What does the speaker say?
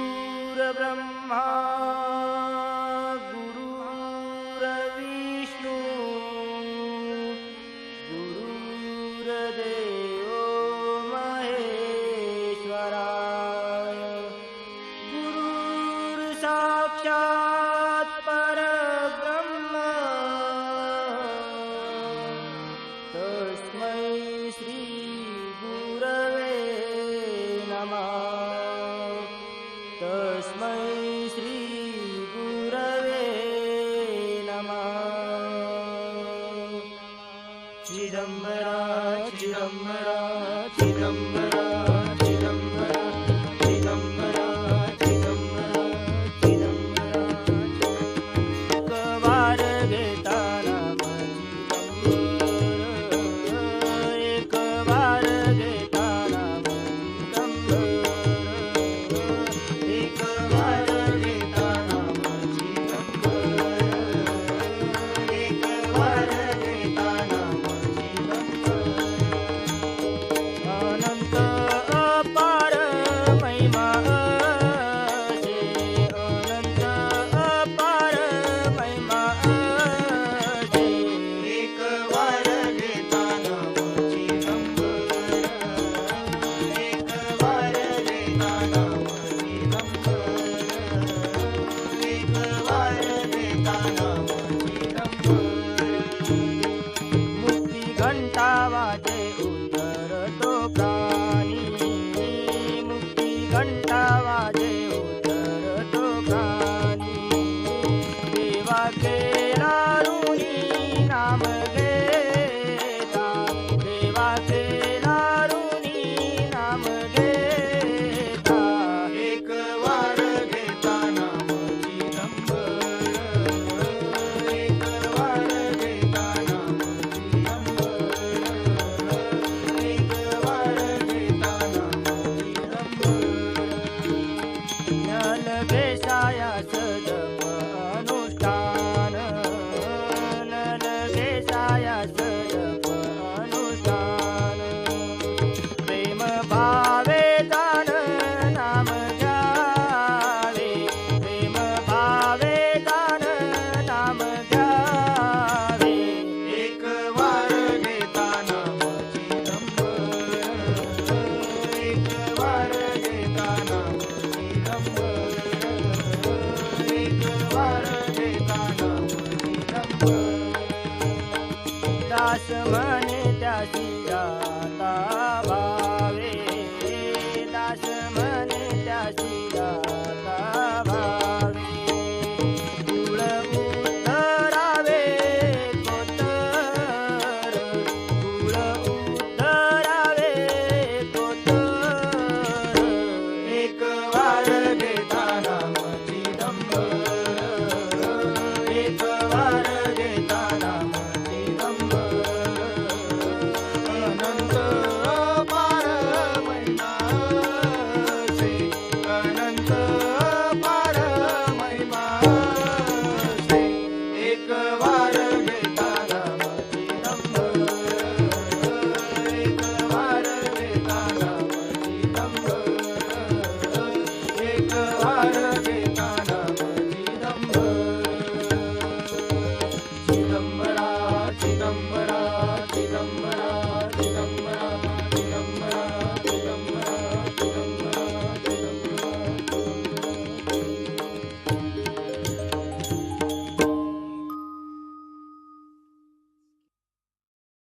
गुरुर्ब्रह्मा गुरुर्विष्णू गुरुर्देवो महेश्वराय गुरुर्साक्षात् परब्रह्म तस्मै श्री गुरवे नमः तस्मै श्री गुरवे नमः चिदंबरा चिदंबरा चिदंबरा चिदंबरा चिदंबरा चिदंबरा चिदंबरा कवार घेताना एक वार घेताना एक वार घेताना एक वार घेताना अनंत अपार महिमा असे अनंत अपार महिमा असे एक वार घेताना एक वार घेताना एक वार घेताना मुक्ती घंटा वाजे उतरतो प्राणी मुक्ती घंटा वाजे उतरतो प्राणी देवा केला ऋणी नाम घेता देवा केला ऋणी नाम घेता एक वार घेताना एक वार घेताना एक वार घेताना ज्ञान घेसायास जप अनुष्ठान ज्ञान घेसायास जप अनुष्ठान प्रेम भावे दान नाम घ्यावे प्रेम भावे दान नाम घ्यावे एक वार घेताना एक वार घेताना एक वार घेताना दास म्हणे त्याची जाता भावे दास म्हणे त्याची जाता भावे कुळ उद्धरावे कोतर कुळ उद्धरावे कोतर एक वार घेताना एक वार घेताना अनंत अपार महिमा